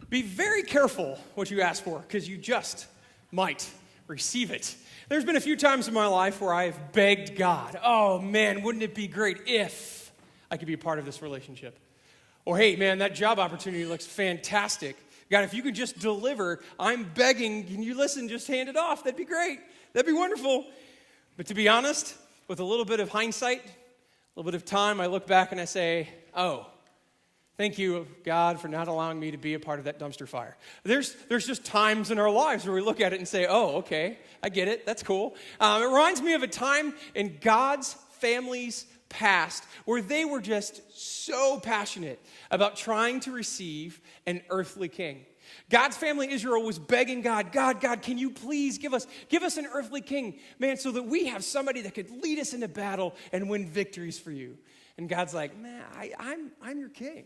Be very careful what you ask for, because you just might receive it. There's been a few times in my life where I've begged God, oh man, wouldn't it be great if I could be a part of this relationship? Or hey man, that job opportunity looks fantastic. God, if you could just deliver, I'm begging, can you listen, just hand it off. That'd be great. That'd be wonderful. But to be honest, with a little bit of hindsight, a little bit of time, I look back and I say, oh, thank you, God, for not allowing me to be a part of that dumpster fire. There's just times in our lives where we look at it and say, oh, okay, I get it. That's cool. It reminds me of a time in God's family's past where they were just so passionate about trying to receive an earthly king. God's family, Israel, was begging God, God, can you please give us an earthly king, man, so that we have somebody that could lead us into battle and win victories for you. And God's like, man, I'm your king.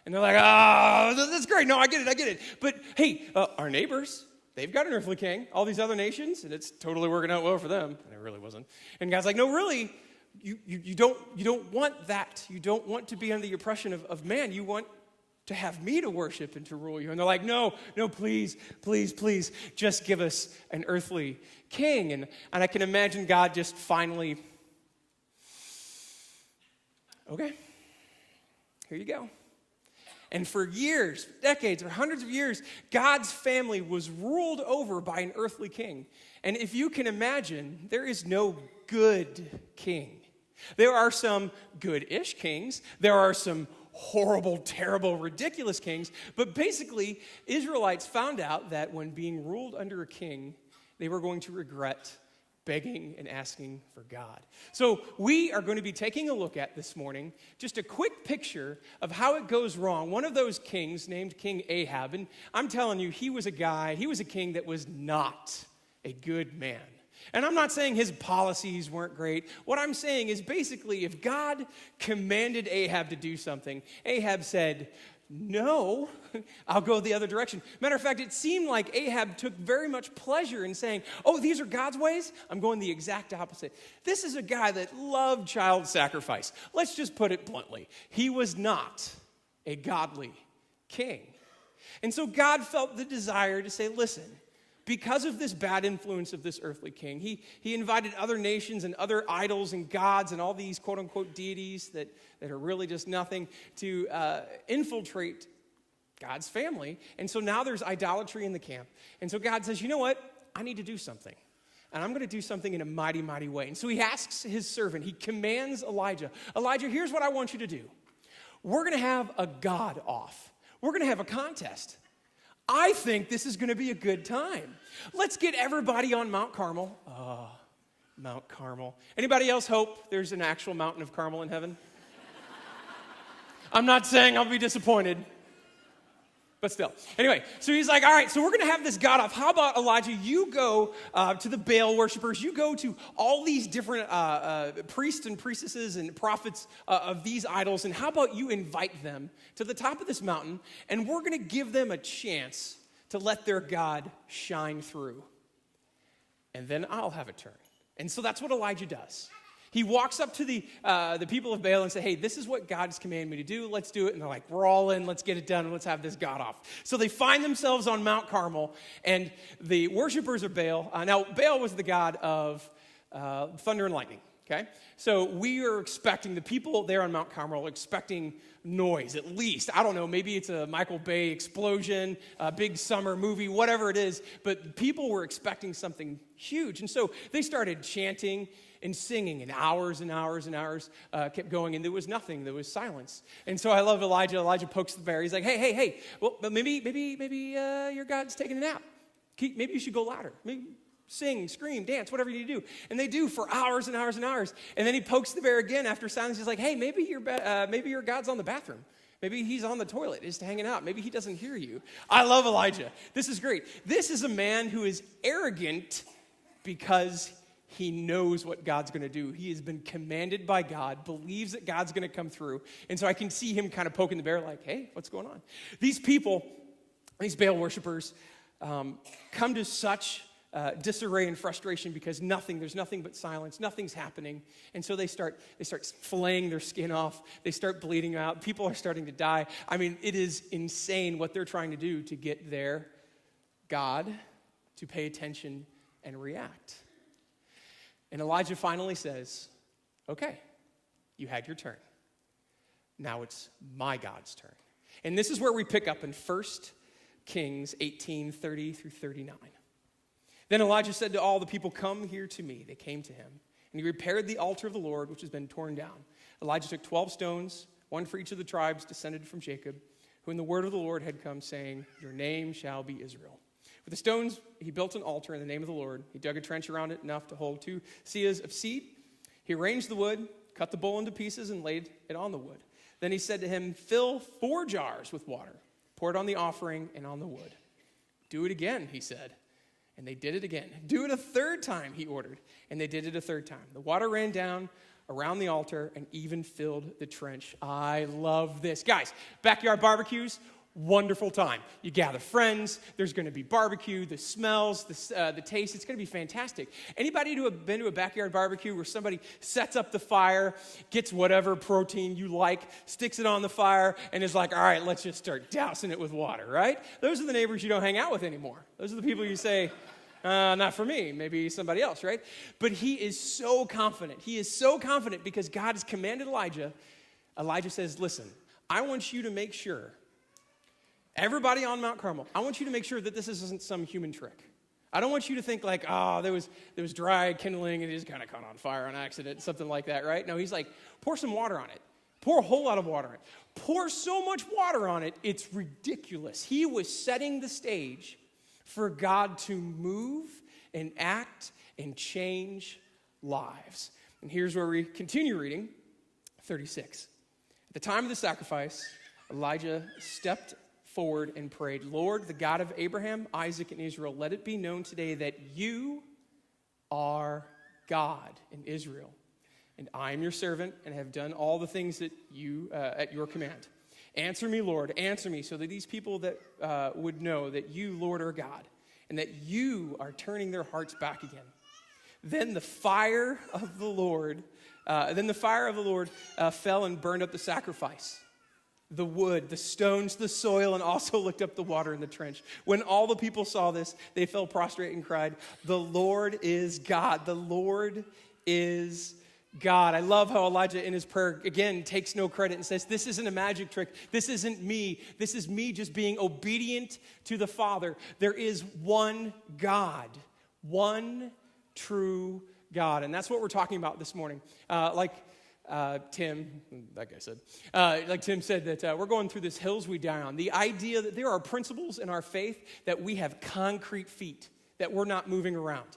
And they're like, oh, that's great. No, I get it. But hey, our neighbors, they've got an earthly king, all these other nations, and it's totally working out well for them. And it really wasn't. And God's like, no, really, you don't want that. You don't want to be under the oppression of man. You want to have me to worship and to rule you. And they're like, no, please, just give us an earthly king. And I can imagine God just finally, okay, here you go. And for years, decades, or hundreds of years, God's family was ruled over by an earthly king. And if you can imagine, there is no good king. There are some good-ish kings. There are some horrible, terrible, ridiculous kings. But basically, Israelites found out that when being ruled under a king, they were going to regret begging and asking for God. So we are going to be taking a look at this morning just a quick picture of how it goes wrong. One of those kings named King Ahab, and I'm telling you, he was a king that was not a good man. And I'm not saying his policies weren't great. What I'm saying is basically if God commanded Ahab to do something, Ahab said, no, I'll go the other direction. Matter of fact, it seemed like Ahab took very much pleasure in saying, oh, these are God's ways? I'm going the exact opposite. This is a guy that loved child sacrifice. Let's just put it bluntly. He was not a godly king. And so God felt the desire to say, listen, because of this bad influence of this earthly king, he invited other nations and other idols and gods and all these quote-unquote deities that are really just nothing to infiltrate God's family. And so now there's idolatry in the camp. And so God says, you know what? I need to do something. And I'm going to do something in a mighty, mighty way. And so he asks his servant, he commands Elijah, here's what I want you to do. We're going to have a God off. We're going to have a contest. I think this is going to be a good time. Let's get everybody on Mount Carmel. Mount Carmel. Anybody else hope there's an actual mountain of Carmel in heaven? I'm not saying I'll be disappointed, but still. Anyway, so he's like, all right, so we're going to have this God off. How about, Elijah, you go to the Baal worshipers. You go to all these different priests and priestesses and prophets of these idols, and how about you invite them to the top of this mountain, and we're going to give them a chance to let their God shine through. And then I'll have a turn. And so that's what Elijah does. He walks up to the people of Baal and says, hey, this is what God has commanded me to do. Let's do it. And they're like, we're all in. Let's get it done. Let's have this God off. So they find themselves on Mount Carmel, and the worshipers of Baal. Now, Baal was the god of thunder and lightning. Okay? So we are expecting, the people there on Mount Carmel are expecting noise, at least. I don't know, maybe it's a Michael Bay explosion, a big summer movie, whatever it is, but people were expecting something huge. And so they started chanting and singing, and hours kept going, and there was nothing. There was silence. And so I love Elijah. Elijah pokes the bear. He's like, hey, well, but maybe your God's taking a nap. Maybe you should go louder. Maybe sing, scream, dance, whatever you need to do. And they do for hours and hours and hours. And then he pokes the bear again after silence. He's like, hey, maybe your God's on the bathroom. Maybe he's on the toilet, just hanging out. Maybe he doesn't hear you. I love Elijah. This is great. This is a man who is arrogant because he knows what God's going to do. He has been commanded by God, believes that God's going to come through. And so I can see him kind of poking the bear like, hey, what's going on? These people, these Baal worshipers, come to such disarray and frustration because there's nothing but silence, nothing's happening. And so they start flaying their skin off. They start bleeding out. People are starting to die. I mean, it is insane what they're trying to do to get their God to pay attention and react. And Elijah finally says, okay, you had your turn. Now it's my God's turn. And this is where we pick up in 1 Kings 18:30 through 39. Then Elijah said to all the people, come here to me. They came to him. And he repaired the altar of the Lord, which has been torn down. Elijah took 12 stones, one for each of the tribes descended from Jacob, who in the word of the Lord had come, saying, your name shall be Israel. With the stones, he built an altar in the name of the Lord. He dug a trench around it enough to hold 2 seahs of seed. He arranged the wood, cut the bull into pieces, and laid it on the wood. Then he said to him, fill 4 jars with water. Pour it on the offering and on the wood. Do it again, he said. And they did it again. Do it a 3rd time, he ordered. And they did it a 3rd time. The water ran down around the altar and even filled the trench. I love this. Guys, backyard barbecues, wonderful time. You gather friends. There's going to be barbecue, the smells, the taste. It's going to be fantastic. Anybody who have been to a backyard barbecue where somebody sets up the fire, gets whatever protein you like, sticks it on the fire, and is like, all right, let's just start dousing it with water, right? Those are the neighbors you don't hang out with anymore. Those are the people you say, not for me, maybe somebody else, right? But he is so confident. He is so confident because God has commanded Elijah. Elijah says, listen, I want you to make sure everybody on Mount Carmel, I want you to make sure that this isn't some human trick. I don't want you to think like, there was dry kindling and it just kind of caught on fire on accident, something like that, right? No, he's like, pour some water on it. Pour a whole lot of water on it. Pour so much water on it, it's ridiculous. He was setting the stage for God to move and act and change lives. And here's where we continue reading, 36. At the time of the sacrifice, Elijah stepped forward and prayed, Lord, the God of Abraham, Isaac, and Israel, let it be known today that you are God in Israel. And I am your servant and have done all the things that you at your command. Answer me, Lord, answer me, so that these people that would know that you, Lord, are God, and that you are turning their hearts back again. Then the fire of the Lord fell and burned up the sacrifice, the wood, the stones, the soil, and also licked up the water in the trench. When all the people saw this, they fell prostrate and cried, the Lord is God. The Lord is God. I love how Elijah in his prayer, again, takes no credit and says, this isn't a magic trick. This isn't me. This is me just being obedient to the Father. There is one God, one true God. And that's what we're talking about this morning. Tim said that we're going through this hills we die on. The idea that there are principles in our faith that we have concrete feet, that we're not moving around.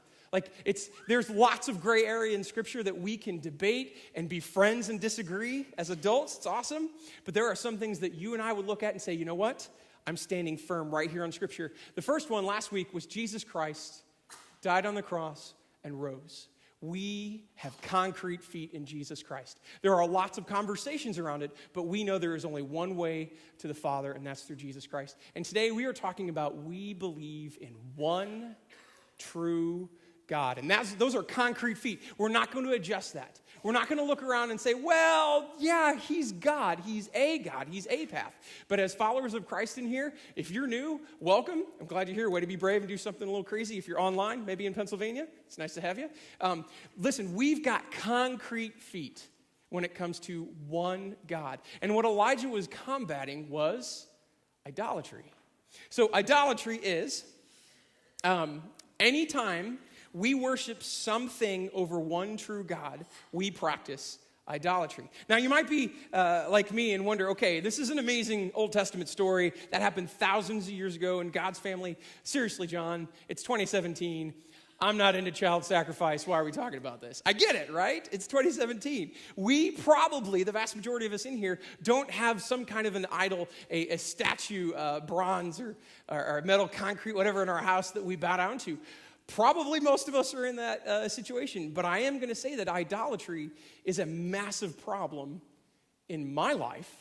There's lots of gray area in Scripture that we can debate and be friends and disagree as adults. It's awesome. But there are some things that you and I would look at and say, you know what? I'm standing firm right here on Scripture. The first one last week was Jesus Christ died on the cross and rose. We have concrete feet in Jesus Christ. There are lots of conversations around it, but we know there is only one way to the Father, and that's through Jesus Christ. And today we are talking about we believe in one true God. And those are concrete feet. We're not going to adjust that. We're not going to look around and say, well, yeah, he's God. He's a God. He's a path. But as followers of Christ in here, if you're new, welcome. I'm glad you're here. Way to be brave and do something a little crazy. If you're online, maybe in Pennsylvania, it's nice to have you. Listen, we've got concrete feet when it comes to one God. And what Elijah was combating was idolatry. So idolatry is anytime we worship something over one true God, we practice idolatry. Now, you might be like me and wonder, okay, this is an amazing Old Testament story that happened thousands of years ago in God's family. Seriously, John, it's 2017. I'm not into child sacrifice. Why are we talking about this? I get it, right? It's 2017. We probably, the vast majority of us in here, don't have some kind of an idol, a statue, bronze or metal, concrete, whatever in our house that we bow down to. Probably most of us are in that situation, but I am going to say that idolatry is a massive problem in my life.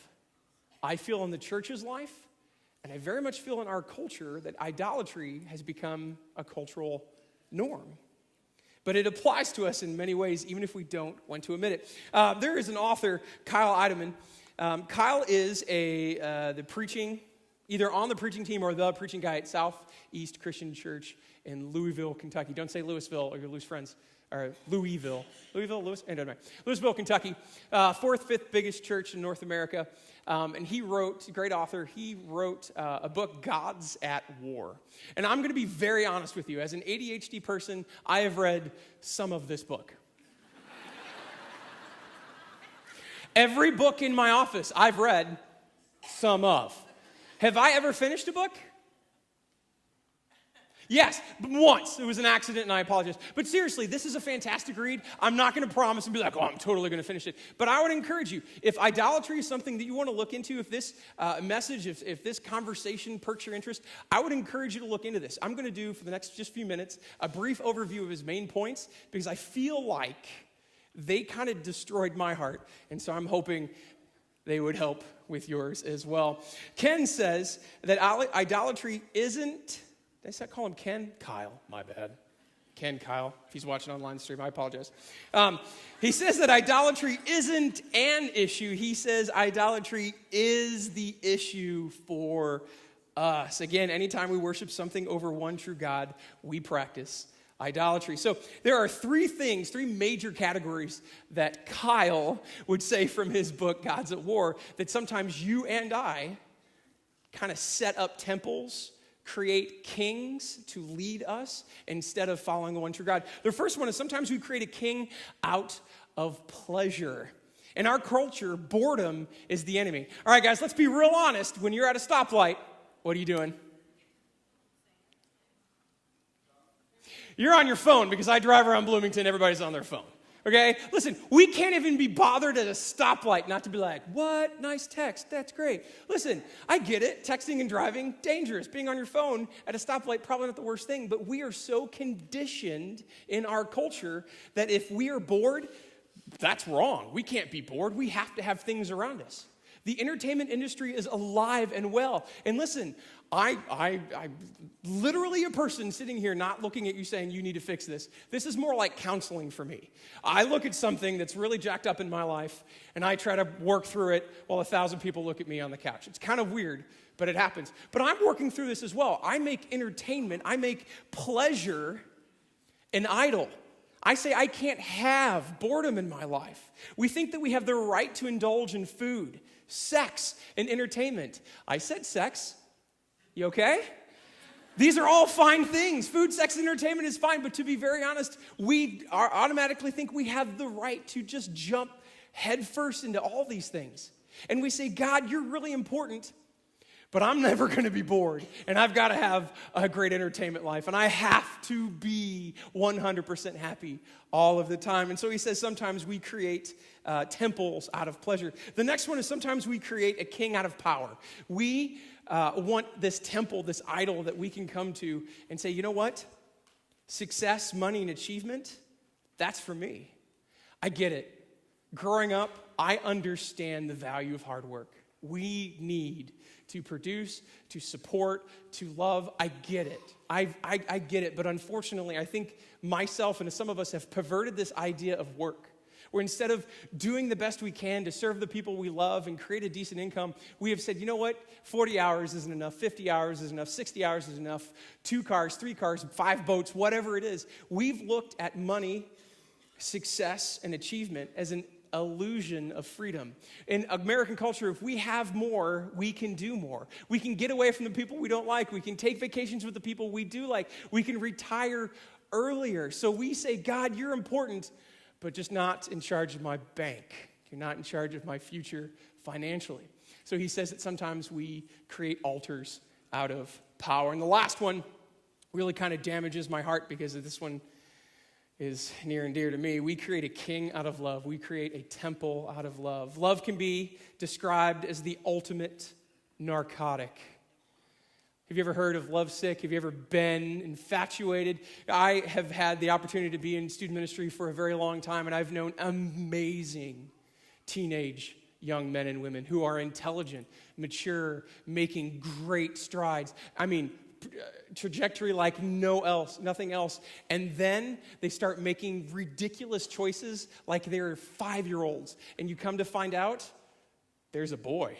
I feel in the church's life, and I very much feel in our culture that idolatry has become a cultural norm. But it applies to us in many ways, even if we don't want to admit it. There is an author, Kyle Idleman. Kyle is the preaching, either on the preaching team or the preaching guy at Southeast Christian Church in Louisville, Kentucky. Don't say Louisville or you'll lose friends. Or Louisville, Louisville, Kentucky, fourth, fifth biggest church in North America. And he wrote, great author, he wrote a book, Gods at War. And I'm going to be very honest with you. As an ADHD person, I have read some of this book. Every book in my office, I've read some of. Have I ever finished a book? Yes, but once. It was an accident, and I apologize. But seriously, this is a fantastic read. I'm not going to promise and be like, I'm totally going to finish it. But I would encourage you, if idolatry is something that you want to look into, if this message, if this conversation perks your interest, I would encourage you to look into this. I'm going to do, for the next just few minutes, a brief overview of his main points, because I feel like they kind of destroyed my heart. And so I'm hoping they would help with yours as well. Ken says that idolatry isn't... Did I call him Ken? Kyle, my bad. Ken, Kyle, if he's watching online stream, I apologize. He says that idolatry isn't an issue. He says idolatry is the issue for us. Again, anytime we worship something over one true God, we practice idolatry. So there are three major categories that Kyle would say from his book, Gods at War, that sometimes you and I kind of set up temples, create kings to lead us instead of following the one true God. The first one is sometimes we create a king out of pleasure. In our culture, boredom is the enemy. All right, guys, let's be real honest. When you're at a stoplight, what are you doing? You're on your phone, because I drive around Bloomington, everybody's on their phone. Okay? Listen, we can't even be bothered at a stoplight not to be like, what? Nice text. That's great. Listen, I get it. Texting and driving, dangerous. Being on your phone at a stoplight, probably not the worst thing. But we are so conditioned in our culture that if we are bored, that's wrong. We can't be bored. We have to have things around us. The entertainment industry is alive and well. And listen, I literally a person sitting here not looking at you saying you need to fix this. This is more like counseling for me. I look at something that's really jacked up in my life, and I try to work through it while 1,000 people look at me on the couch. It's kind of weird, but it happens. But I'm working through this as well. I make entertainment, I make pleasure an idol. I say I can't have boredom in my life. We think that we have the right to indulge in food, sex, and entertainment. I said sex. You okay? These are all fine things. Food, sex, and entertainment is fine, but to be very honest, we automatically think we have the right to just jump headfirst into all these things. And we say, God, you're really important, but I'm never going to be bored, and I've got to have a great entertainment life, and I have to be 100% happy all of the time. And so he says sometimes we create temples out of pleasure. The next one is sometimes we create a king out of power. We want this temple, this idol that we can come to and say, you know what? Success, money, and achievement, that's for me. I get it. Growing up, I understand the value of hard work. We need to produce, to support, to love. I get it. I get it. But unfortunately, I think myself and some of us have perverted this idea of work, where instead of doing the best we can to serve the people we love and create a decent income, we have said, you know what? 40 hours isn't enough, 50 hours is enough, 60 hours is enough, 2 cars, 3 cars, 5 boats, whatever it is. We've looked at money, success, and achievement as an illusion of freedom. In American culture, if we have more, we can do more. We can get away from the people we don't like. We can take vacations with the people we do like. We can retire earlier. So we say, God, you're important, but just not in charge of my bank. You're not in charge of my future financially. So he says that sometimes we create altars out of power. And the last one really kind of damages my heart because this one is near and dear to me. We create a king out of love. We create a temple out of love. Love can be described as the ultimate narcotic. Have you ever heard of lovesick? Have you ever been infatuated? I have had the opportunity to be in student ministry for a very long time, and I've known amazing teenage young men and women who are intelligent, mature, making great strides. I mean, trajectory like nothing else. And then they start making ridiculous choices like they're 5-year-olds. And you come to find out, there's a boy.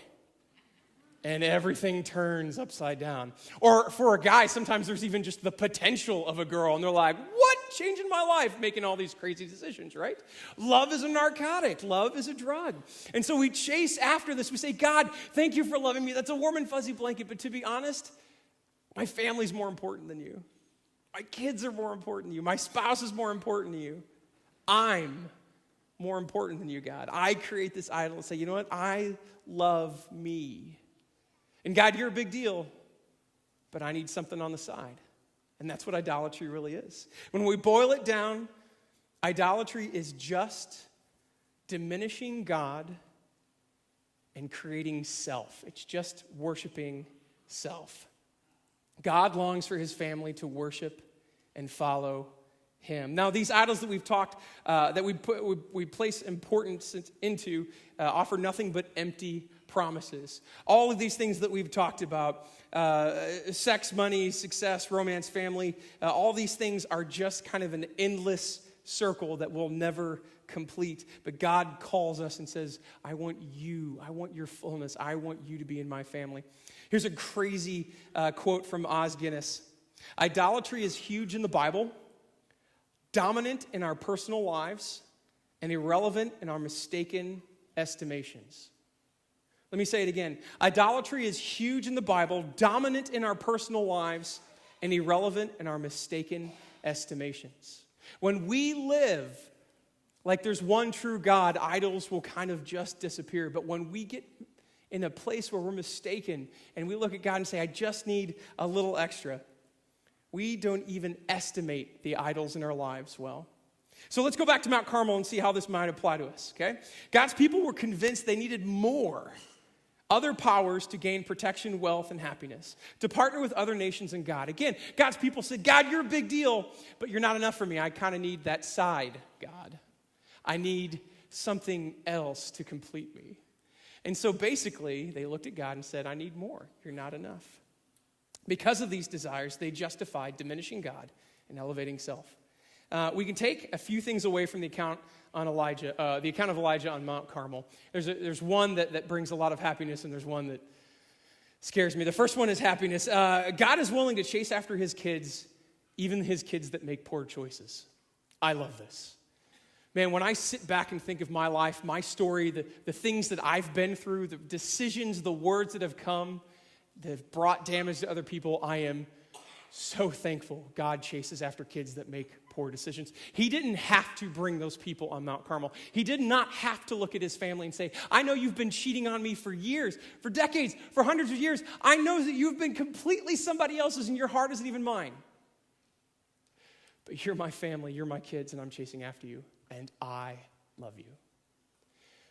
And everything turns upside down. Or for a guy, sometimes there's even just the potential of a girl. And they're like, what? Changing my life, making all these crazy decisions, right? Love is a narcotic. Love is a drug. And so we chase after this. We say, God, thank you for loving me. That's a warm and fuzzy blanket. But to be honest, my family's more important than you. My kids are more important than you. My spouse is more important to you. I'm more important than you, God. I create this idol and say, you know what? I love me. And God, you're a big deal, but I need something on the side. And that's what idolatry really is. When we boil it down, idolatry is just diminishing God and creating self. It's just worshiping self. God longs for his family to worship and follow him. Now, these idols that we've talked, that we place importance into, offer nothing but empty promises. All of these things that we've talked about, sex, money, success, romance, family, all these things are just kind of an endless circle that will never complete. But God calls us and says, I want you. I want your fullness. I want you to be in my family. Here's a crazy quote from Os Guinness. Idolatry is huge in the Bible, dominant in our personal lives, and irrelevant in our mistaken estimations. Let me say it again. Idolatry is huge in the Bible, dominant in our personal lives, and irrelevant in our mistaken estimations. When we live like there's one true God, idols will kind of just disappear. But when we get in a place where we're mistaken and we look at God and say, I just need a little extra, we don't even estimate the idols in our lives well. So let's go back to Mount Carmel and see how this might apply to us, okay? God's people were convinced they needed more, other powers to gain protection, wealth, and happiness, to partner with other nations and God. Again, God's people said, God, you're a big deal, but you're not enough for me. I kind of need that side, God. I need something else to complete me. And so basically, they looked at God and said, I need more. You're not enough. Because of these desires, they justified diminishing God and elevating self. We can take a few things away from the account on Elijah, the account of Elijah on Mount Carmel. There's one that brings a lot of happiness, and there's one that scares me. The first one is happiness. God is willing to chase after his kids, even his kids that make poor choices. I love this. Man, when I sit back and think of my life, my story, the things that I've been through, the decisions, the words that have come, that have brought damage to other people, I am so thankful God chases after kids that make poor decisions. He didn't have to bring those people on Mount Carmel. He did not have to look at his family and say, I know you've been cheating on me for years, for decades, for hundreds of years. I know that you've been completely somebody else's and your heart isn't even mine. But you're my family, you're my kids, and I'm chasing after you, and I love you.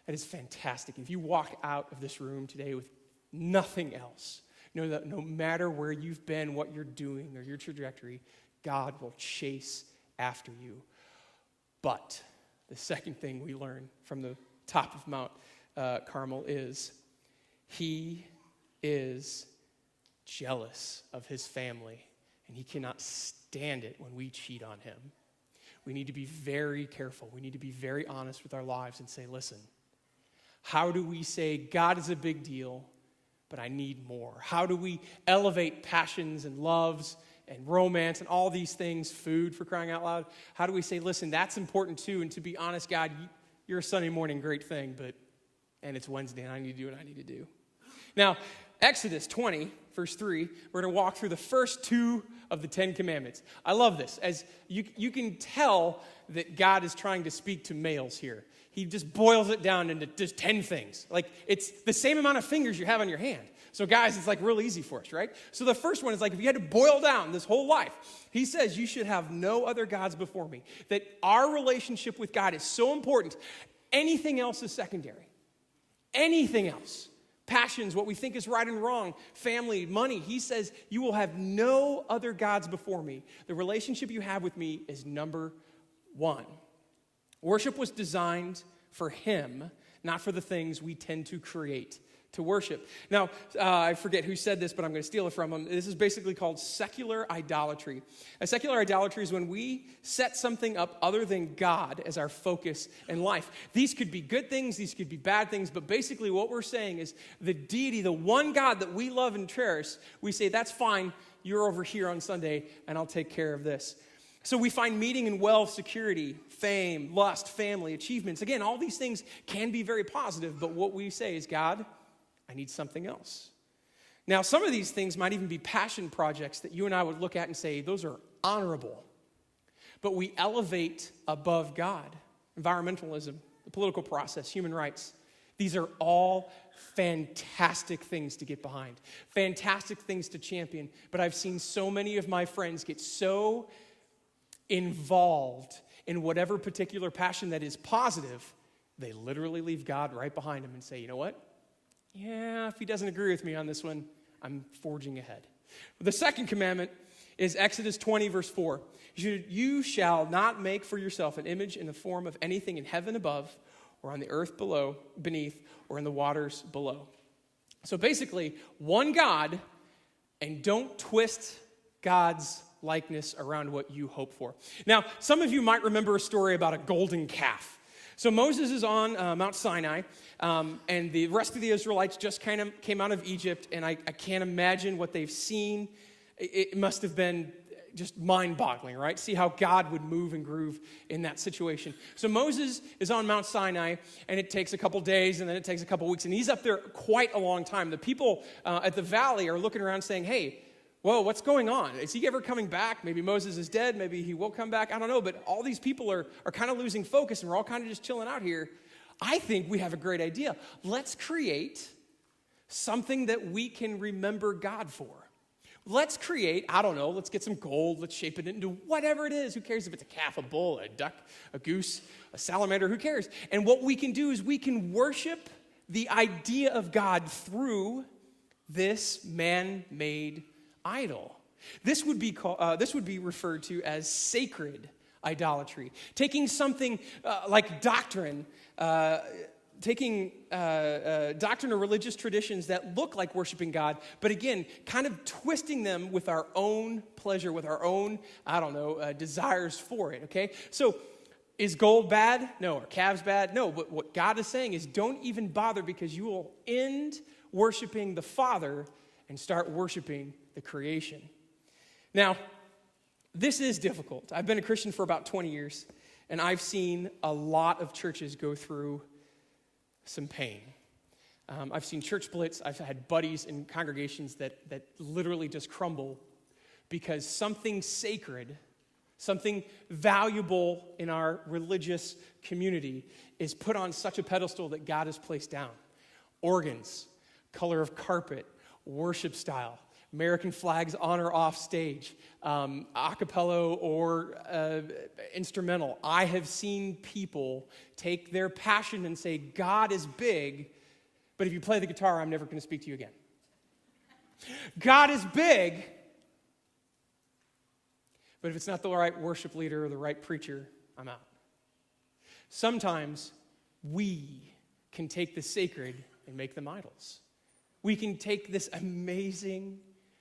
That is fantastic. If you walk out of this room today with nothing else, know that no matter where you've been, what you're doing, or your trajectory, God will chase after you. But the second thing we learn from the top of Mount Carmel is he is jealous of his family, and he cannot stand it when we cheat on him. We need to be very careful. We need to be very honest with our lives and say, listen, how do we say God is a big deal, but I need more? How do we elevate passions and loves and romance and all these things, food for crying out loud? How do we say, listen, that's important too, and to be honest, God, you're a Sunday morning great thing, and it's Wednesday, and I need to do what I need to do. Now, Exodus 20, verse 3, we're going to walk through the first 2 of the 10 commandments. I love this. As you can tell that God is trying to speak to males here. He just boils it down into just 10 things. Like, it's the same amount of fingers you have on your hand. So guys, it's like real easy for us, right? So the first one is like, if you had to boil down this whole life, he says you should have no other gods before me. That our relationship with God is so important. Anything else is secondary. Anything else. Passions, what we think is right and wrong, family, money. He says you will have no other gods before me. The relationship you have with me is number 1. Worship was designed for him, not for the things we tend to create to worship. Now, I forget who said this, but I'm going to steal it from him. This is basically called secular idolatry. A secular idolatry is when we set something up other than God as our focus in life. These could be good things, these could be bad things, but basically what we're saying is the deity, the one God that we love and cherish, we say, that's fine, you're over here on Sunday, and I'll take care of this. So we find meaning in wealth, security, fame, lust, family, achievements. Again, all these things can be very positive, but what we say is, God, I need something else. Now, some of these things might even be passion projects that you and I would look at and say, those are honorable. But we elevate above God. Environmentalism, the political process, human rights. These are all fantastic things to get behind. Fantastic things to champion. But I've seen so many of my friends get so involved in whatever particular passion that is positive, they literally leave God right behind them and say, you know what? Yeah, if he doesn't agree with me on this one, I'm forging ahead. The second commandment is Exodus 20, verse 4. You shall not make for yourself an image in the form of anything in heaven above, or on the earth below, beneath, or in the waters below. So basically, one God, and don't twist God's likeness around what you hope for. Now, some of you might remember a story about a golden calf. So Moses is on Mount Sinai, and the rest of the Israelites just kind of came out of Egypt, and I can't imagine what they've seen. It must have been just mind-boggling, right? See how God would move and groove in that situation. So Moses is on Mount Sinai, and it takes a couple days, and then it takes a couple weeks, and he's up there quite a long time. The people at the valley are looking around saying, hey, whoa, what's going on? Is he ever coming back? Maybe Moses is dead. Maybe he will come back. I don't know. But all these people are kind of losing focus, and we're all kind of just chilling out here. I think we have a great idea. Let's create something that we can remember God for. Let's create, I don't know, let's get some gold. Let's shape it into whatever it is. Who cares if it's a calf, a bull, a duck, a goose, a salamander? Who cares? And what we can do is we can worship the idea of God through this man-made idol. This would be referred to as sacred idolatry. Taking something like doctrine, taking doctrine or religious traditions that look like worshiping God, but again, kind of twisting them with our own pleasure, with our own, desires for it, okay? So, is gold bad? No. Are calves bad? No. But what God is saying is don't even bother, because you will end worshiping the Father and start worshiping the creation. Now, this is difficult. I've been a Christian for about 20 years, and I've seen a lot of churches go through some pain. I've seen church splits. I've had buddies in congregations that literally just crumble because something sacred, something valuable in our religious community is put on such a pedestal that God has placed down. Organs, color of carpet, worship style, American flags on or off stage, a cappella or instrumental. I have seen people take their passion and say, God is big, but if you play the guitar, I'm never going to speak to you again. God is big, but if it's not the right worship leader or the right preacher, I'm out. Sometimes we can take the sacred and make them idols. We can take this amazing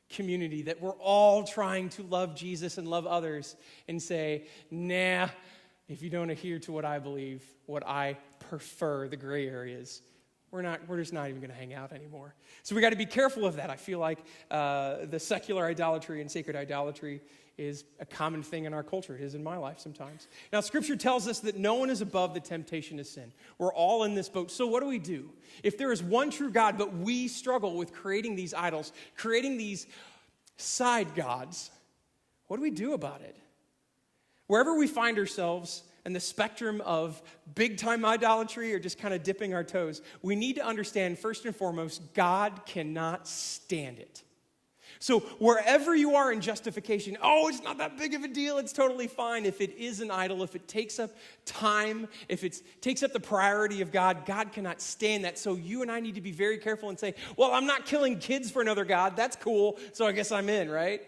community that we're all trying to love Jesus and love others and say, nah, if you don't adhere to what I believe, what I prefer, the gray areas, we're just not even going to hang out anymore. So we got to be careful of that. I feel like the secular idolatry and sacred idolatry is a common thing in our culture. It is in my life sometimes. Now, Scripture tells us that no one is above the temptation to sin. We're all in this boat. So what do? If there is one true God, but we struggle with creating these idols, creating these side gods, what do we do about it? Wherever we find ourselves in the spectrum of big-time idolatry or just kind of dipping our toes, we need to understand, first and foremost, God cannot stand it. So wherever you are in justification, it's not that big of a deal, it's totally fine. If it is an idol, if it takes up time, if it takes up the priority of God, God cannot stand that. So you and I need to be very careful and say, well, I'm not killing kids for another God. That's cool, so I guess I'm in, right?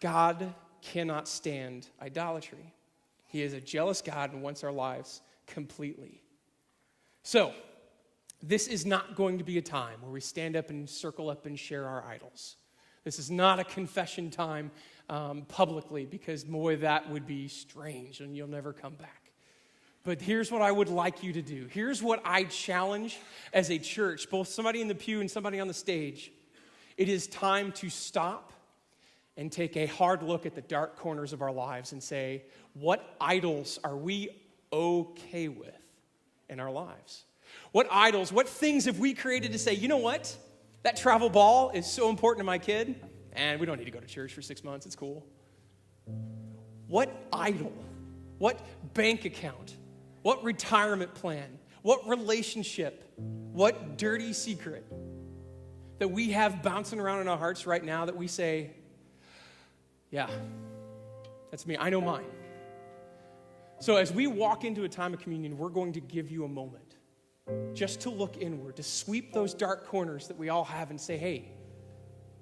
God cannot stand idolatry. He is a jealous God and wants our lives completely. So, this is not going to be a time where we stand up and circle up and share our idols. This is not a confession time publicly, because, boy, that would be strange and you'll never come back. But here's what I would like you to do. Here's what I challenge as a church, both somebody in the pew and somebody on the stage. It is time to stop and take a hard look at the dark corners of our lives and say, what idols are we okay with in our lives? What idols, what things have we created to say, you know what? That travel ball is so important to my kid, and we don't need to go to church for 6 months. It's cool. What idol, what bank account, what retirement plan, what relationship, what dirty secret that we have bouncing around in our hearts right now that we say, yeah, that's me. I know mine. So as we walk into a time of communion, we're going to give you a moment just to look inward, to sweep those dark corners that we all have and say, hey,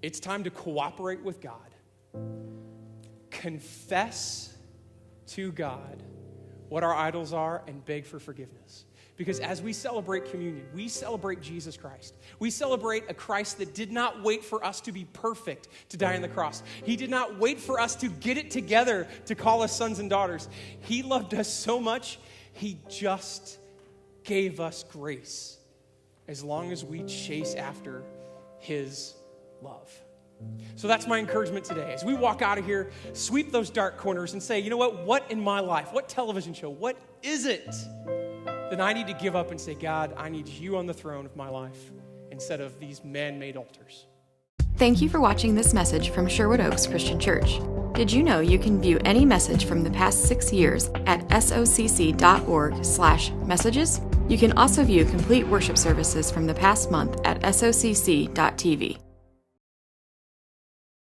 it's time to cooperate with God. Confess to God what our idols are and beg for forgiveness. Because as we celebrate communion, we celebrate Jesus Christ. We celebrate a Christ that did not wait for us to be perfect to die on the cross. He did not wait for us to get it together to call us sons and daughters. He loved us so much, he just gave us grace as long as we chase after his love. So that's my encouragement today. As we walk out of here, sweep those dark corners and say, you know what in my life, what television show, what is it that I need to give up and say, God, I need you on the throne of my life instead of these man-made altars. Thank you for watching this message from Sherwood Oaks Christian Church. Did you know you can view any message from the past 6 years at socc.org/messages? You can also view complete worship services from the past month at socc.tv.